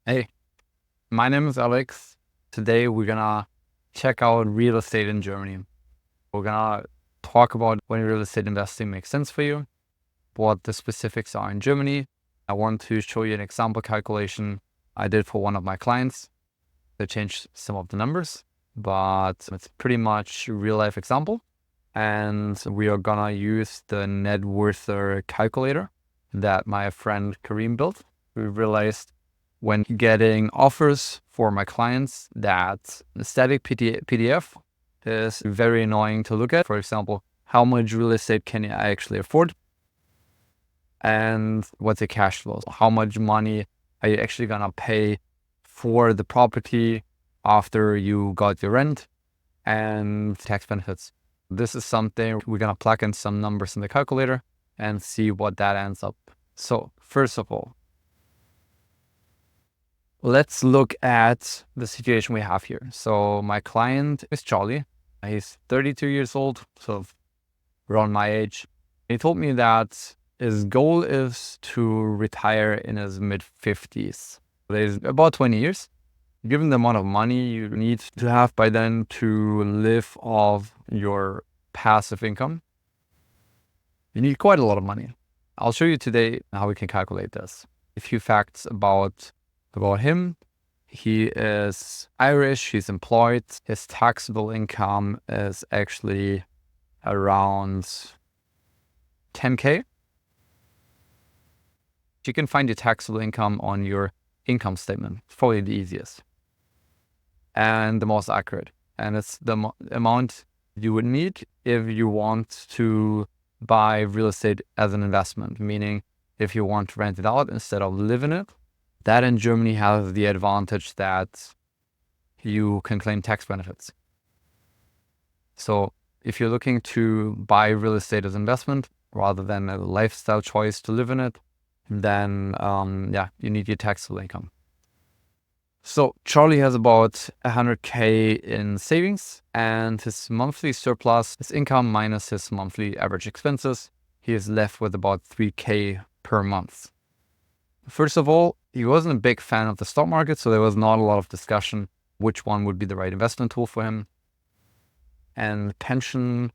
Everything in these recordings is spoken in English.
Hey, my name is Alex. Today we're gonna check out real estate in Germany. We're gonna talk about when real estate investing makes sense for you, what the specifics are in Germany. I want to show you an example calculation I did for one of my clients. I changed some of the numbers, but it's pretty much a real life example. And we are gonna use the Networther calculator that my friend Kareem built. We realized when getting offers for my clients that the static PDF is very annoying to look at. For example, how much real estate can I actually afford? And what's the cash flow? How much money are you actually gonna pay for the property after you got your rent and tax benefits? This is something we're gonna plug in some numbers in the calculator and see what that ends up. So first of all, let's look at the situation we have here. So my client is Charlie. He's 32 years old, so around my age. He told me that his goal is to retire in his mid-50s. There's about 20 years. Given the amount of money you need to have by then to live off your passive income, you need quite a lot of money. I'll show you today how we can calculate this. A few facts about him. He is Irish, he's employed. His taxable income is actually around 10K. You can find your taxable income on your income statement. It's probably the easiest and the most accurate. And it's the amount you would need if you want to buy real estate as an investment, meaning if you want to rent it out instead of live in it. That in Germany has the advantage that you can claim tax benefits. So if you're looking to buy real estate as investment rather than a lifestyle choice to live in it, then you need your taxable income. So Charlie has about 100K in savings, and his monthly surplus, his income minus his monthly average expenses, he is left with about 3K per month. First of all, he wasn't a big fan of the stock market, so there was not a lot of discussion which one would be the right investment tool for him. And pension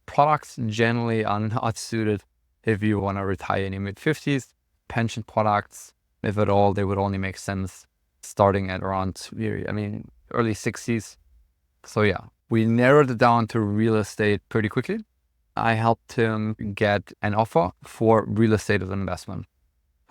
products generally are not suited if you want to retire in your mid-50s. Pension products, if at all, they would only make sense starting at around, early 60s. So yeah, we narrowed it down to real estate pretty quickly. I helped him get an offer for real estate as an investment.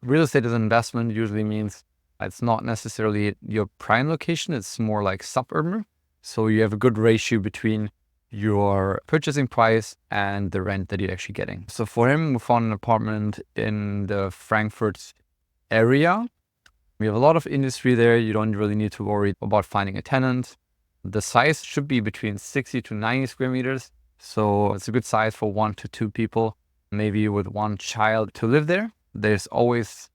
Real estate as an investment usually means it's not necessarily your prime location, it's more like suburban. So you have a good ratio between your purchasing price and the rent that you're actually getting. So for him, we found an apartment in the Frankfurt area. We have a lot of industry there. You don't really need to worry about finding a tenant. The size should be between 60 to 90 square meters. So it's a good size for 1 to 2 people, maybe with one child to live there. There's always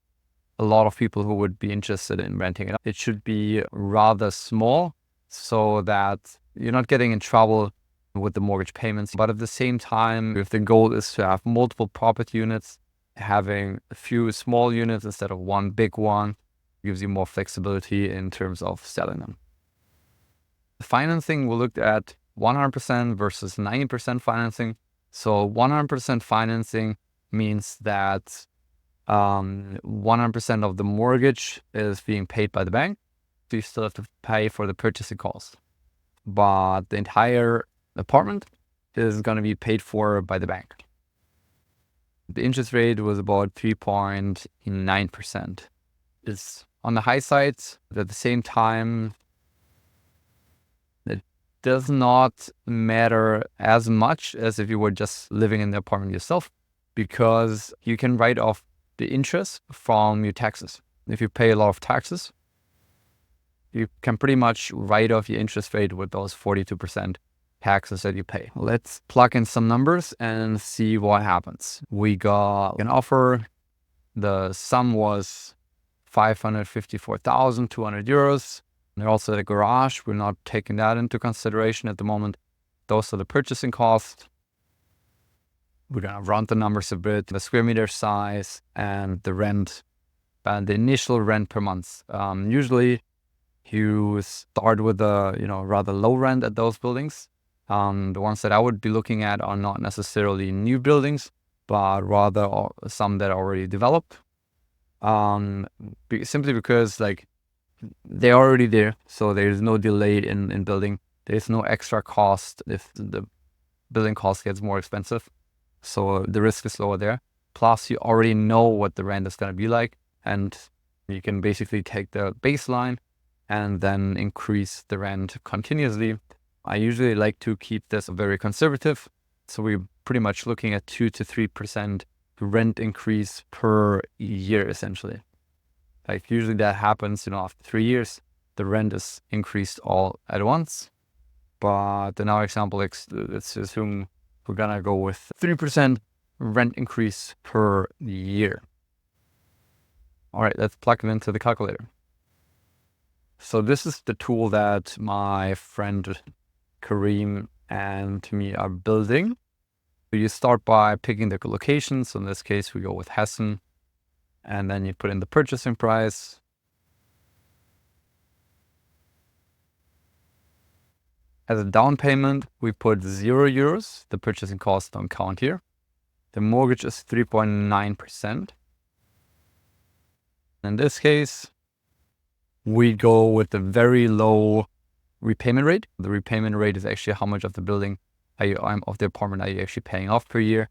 a lot of people who would be interested in renting it. It should be rather small so that you're not getting in trouble with the mortgage payments. But at the same time, if the goal is to have multiple property units, having a few small units instead of one big one gives you more flexibility in terms of selling them. The financing, we looked at 100% versus 90% financing. So 100% financing means that 100% of the mortgage is being paid by the bank. So you still have to pay for the purchasing cost. But the entire apartment is going to be paid for by the bank. The interest rate was about 3.9%. It's on the high side. At the same time, it does not matter as much as if you were just living in the apartment yourself, because you can write off the interest from your taxes. If you pay a lot of taxes, you can pretty much write off your interest rate with those 42% taxes that you pay. Let's plug in some numbers and see what happens. We got an offer. The sum was 554,200 euros. There's also the garage. We're not taking that into consideration at the moment. Those are the purchasing costs. We're going to round the numbers a bit, the square meter size and the rent the initial rent per month. Usually you start with a rather low rent at those buildings. The ones that I would be looking at are not necessarily new buildings, but rather some that are already developed. Simply because like they're already there, so there's no delay in building. There's no extra cost if the building cost gets more expensive, so the risk is lower there. Plus, you already know what the rent is going to be like, and you can basically take the baseline and then increase the rent continuously. I usually like to keep this very conservative, so we're pretty much looking at 2 to 3% rent increase per year, essentially. Like usually that happens, after 3 years, the rent is increased all at once. But in our example, let's assume we're gonna go with 3% rent increase per year. All right, let's plug it into the calculator. So this is the tool that my friend Kareem and me are building. So you start by picking the location. So in this case, we go with Hessen. And then you put in the purchasing price. As a down payment, we put €0. The purchasing costs don't count here. The mortgage is 3.9%. In this case, we go with the very low repayment rate. The repayment rate is actually how much of the building of the apartment are you actually paying off per year.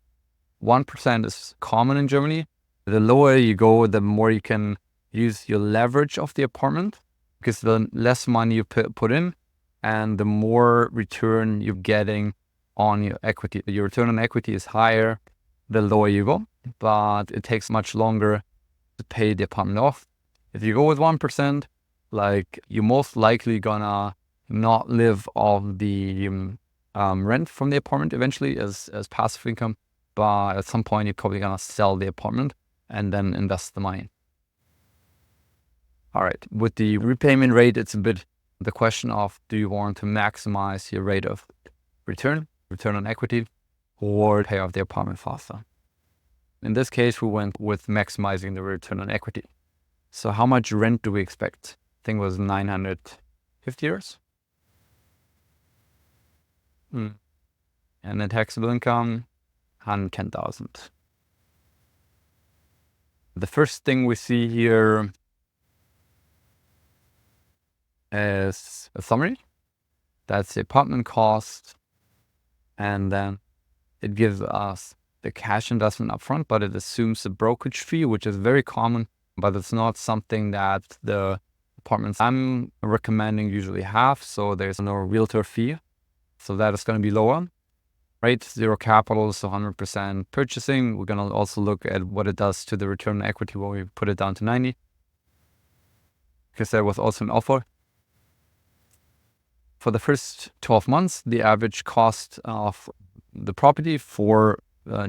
1% is common in Germany. The lower you go, the more you can use your leverage of the apartment, because the less money you put in and the more return you're getting on your equity. Your return on equity is higher the lower you go, but it takes much longer to pay the apartment off. If you go with 1%, like you're most likely gonna not live off the rent from the apartment eventually as passive income, but at some point you're probably gonna sell the apartment and then invest the money. All right, with the repayment rate, it's a bit the question of, do you want to maximize your rate of return on equity, or pay off the apartment faster? In this case, we went with maximizing the return on equity. So how much rent do we expect? I think it was €950. And the taxable income, 110,000. The first thing we see here is a summary. That's the apartment cost. And then it gives us the cash investment upfront, but it assumes a brokerage fee, which is very common, but it's not something that the apartments I'm recommending usually have. So there's no realtor fee. So that is going to be lower. Right, zero capital, so 100% purchasing. We're going to also look at what it does to the return on equity when we put it down to 90. Because there was also an offer. For the first 12 months, the average cost of the property for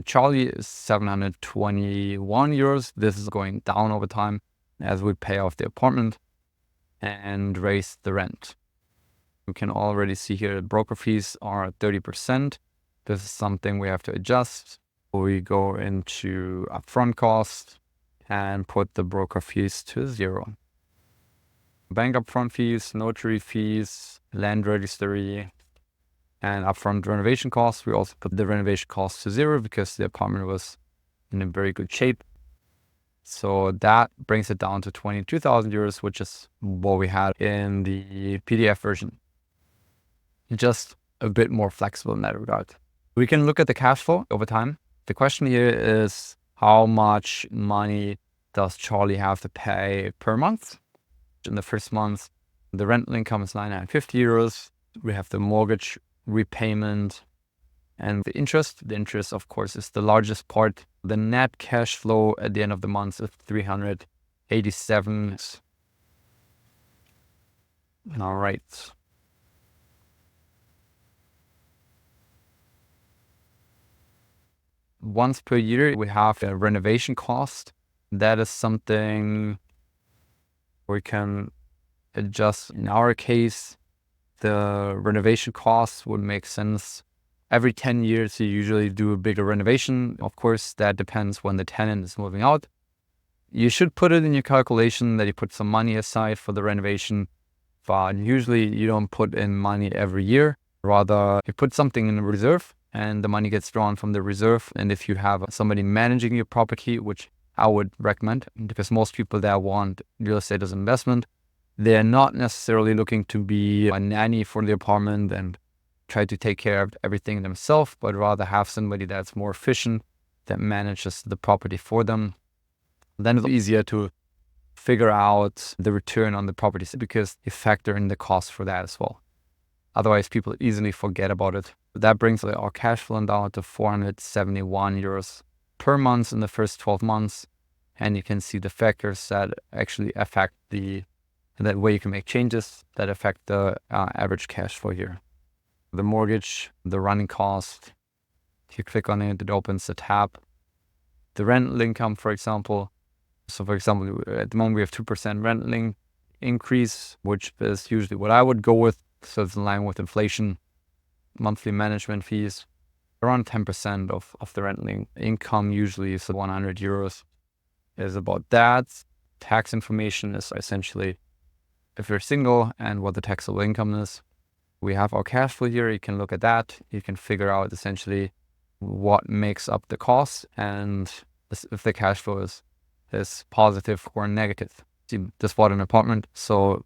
Charlie is €721. This is going down over time as we pay off the apartment and raise the rent. You can already see here broker fees are 30%. This is something we have to adjust. We go into upfront cost and put the broker fees to 0. Bank upfront fees, notary fees, land registry, and upfront renovation costs. We also put the renovation costs to 0 because the apartment was in a very good shape. So that brings it down to €22,000, which is what we had in the PDF version. Just a bit more flexible in that regard. We can look at the cash flow over time. The question here is, how much money does Charlie have to pay per month? In the first month, the rental income is €950. We have the mortgage repayment and the interest. The interest, of course, is the largest part. The net cash flow at the end of the month is 387. All right. Once per year, we have a renovation cost. That is something we can adjust. In our case, the renovation costs would make sense. Every 10 years, you usually do a bigger renovation. Of course, that depends when the tenant is moving out. You should put it in your calculation that you put some money aside for the renovation, but usually you don't put in money every year. Rather, you put something in a reserve and the money gets drawn from the reserve. And if you have somebody managing your property, which I would recommend, because most people that want real estate as an investment, they're not necessarily looking to be a nanny for the apartment and try to take care of everything themselves, but rather have somebody that's more efficient that manages the property for them. Then it's easier to figure out the return on the property because you factor in the cost for that as well. Otherwise, people easily forget about it. That brings our cash flow down to 471 euros per month in the first 12 months. And you can see the factors that actually affect that way you can make changes that affect the average cash flow here. The mortgage, the running cost, if you click on it, it opens the tab. The rental income, for example. So for example, at the moment we have 2% rental increase, which is usually what I would go with. So it's in line with inflation. Monthly management fees, around 10% of the rental income usually is 100 euros. Is about that. Tax information is essentially if you're single and what the taxable income is. We have our cash flow here. You can look at that. You can figure out essentially what makes up the cost and if the cash flow is positive or negative. You just bought an apartment, so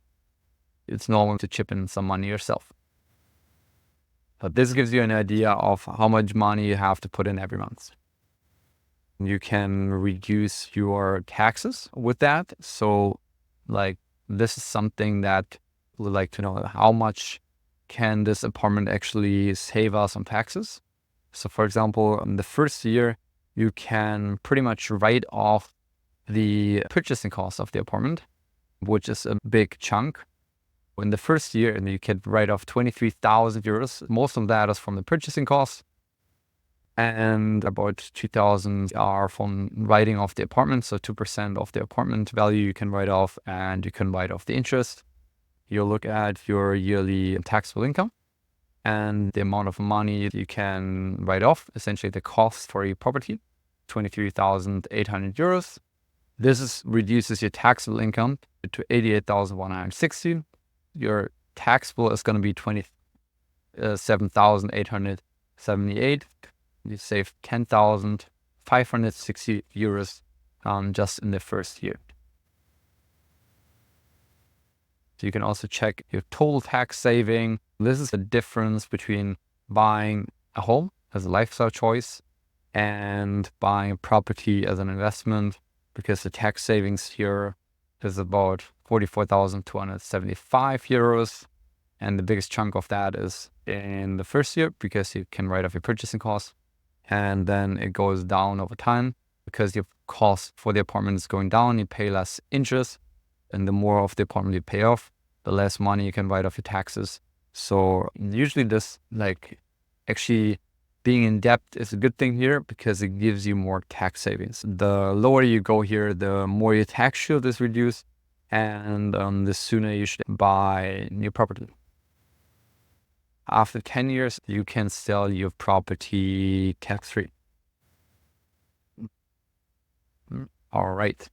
it's normal to chip in some money yourself. But this gives you an idea of how much money you have to put in every month. You can reduce your taxes with that. So like this is something that we'd like to know, how much can this apartment actually save us on taxes? So for example, in the first year, you can pretty much write off the purchasing cost of the apartment, which is a big chunk. In the first year, and you can write off 23,000 euros. Most of that is from the purchasing cost. And about 2,000 are from writing off the apartment. So 2% of the apartment value you can write off, and you can write off the interest. You'll look at your yearly taxable income and the amount of money you can write off, essentially the cost for your property, 23,800 euros. This reduces your taxable income to 88,160. Your taxable is going to be 27,878. You save 10,560 euros just in the first year. So you can also check your total tax saving. This is the difference between buying a home as a lifestyle choice and buying a property as an investment, because the tax savings here is about 44,275 euros. And the biggest chunk of that is in the first year because you can write off your purchasing costs. And then it goes down over time because your cost for the apartment is going down. You pay less interest. And the more of the apartment you pay off, the less money you can write off your taxes. So usually this, like, actually being in debt is a good thing here because it gives you more tax savings. The lower you go here, the more your tax shield is reduced, and the sooner you should buy new property. After 10 years, you can sell your property tax-free. All right.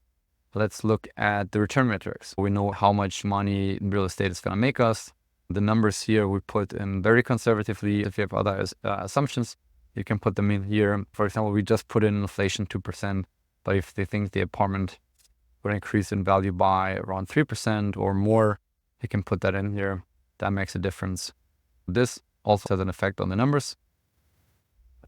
Let's look at the return metrics. We know how much money real estate is going to make us. The numbers here we put in very conservatively. If you have other assumptions, you can put them in here. For example, we just put in inflation 2%, but if they think the apartment will increase in value by around 3% or more, you can put that in here. That makes a difference. This also has an effect on the numbers.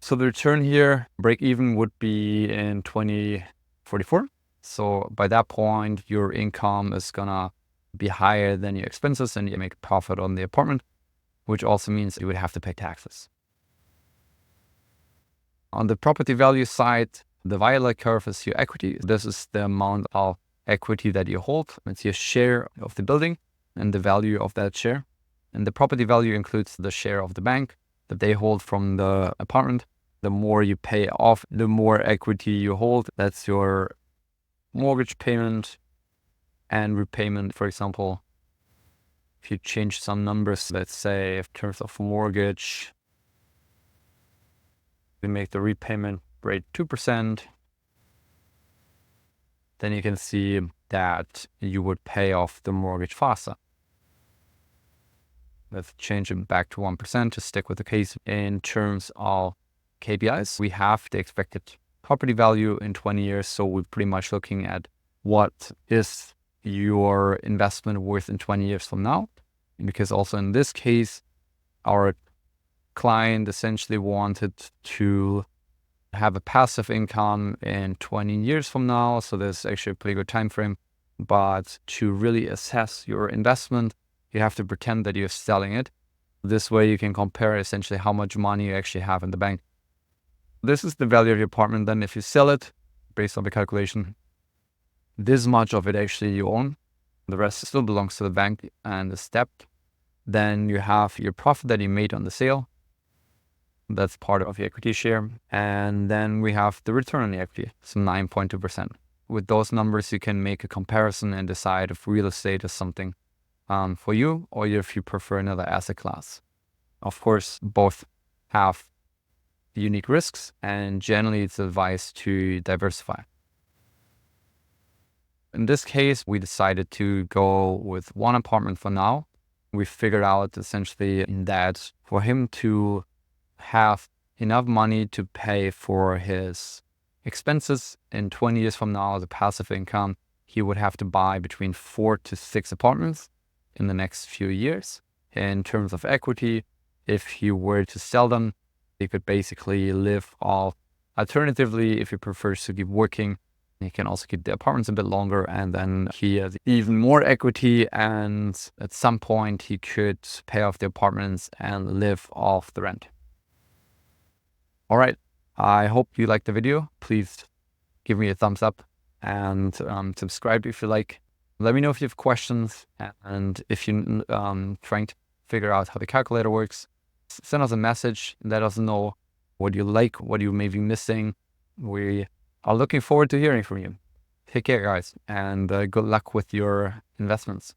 So the return here, break even would be in 2044. So by that point, your income is gonna be higher than your expenses and you make a profit on the apartment, which also means you would have to pay taxes. On the property value side, the violet curve is your equity. This is the amount of equity that you hold. It's your share of the building and the value of that share. And the property value includes the share of the bank that they hold from the apartment. The more you pay off, the more equity you hold. That's your mortgage payment and repayment. For example, if you change some numbers, let's say in terms of mortgage, we make the repayment rate 2%. then you can see that you would pay off the mortgage faster. Let's change it back to 1% to stick with the case. In terms of KPIs, we have the expected property value in 20 years. So we're pretty much looking at what is your investment worth in 20 years from now. Because also in this case, our client essentially wanted to have a passive income in 20 years from now. So there's actually a pretty good time frame. But to really assess your investment, you have to pretend that you're selling it. This way you can compare essentially how much money you actually have in the bank. This is the value of your apartment. Then if you sell it, based on the calculation, this much of it actually you own. The rest still belongs to the bank and is stepped. Then you have your profit that you made on the sale. That's part of your equity share. And then we have the return on the equity, so 9.2%. With those numbers, you can make a comparison and decide if real estate is something for you, or if you prefer another asset class. Of course, both have unique risks, and generally it's advised to diversify. In this case, we decided to go with one apartment for now. We figured out essentially that for him to have enough money to pay for his expenses in 20 years from now as a passive income, he would have to buy between 4 to 6 apartments in the next few years. In terms of equity, if he were to sell them, he could basically live off. Alternatively, if he prefers to keep working, he can also keep the apartments a bit longer, and then he has even more equity, and at some point he could pay off the apartments and live off the rent. All right, I hope you liked the video. Please give me a thumbs up and subscribe if you like. Let me know if you have questions, and if you're trying to figure out how the calculator works, send us a message. Let us know what you like, what you may be missing. We are looking forward to hearing from you. Take care, guys, and good luck with your investments.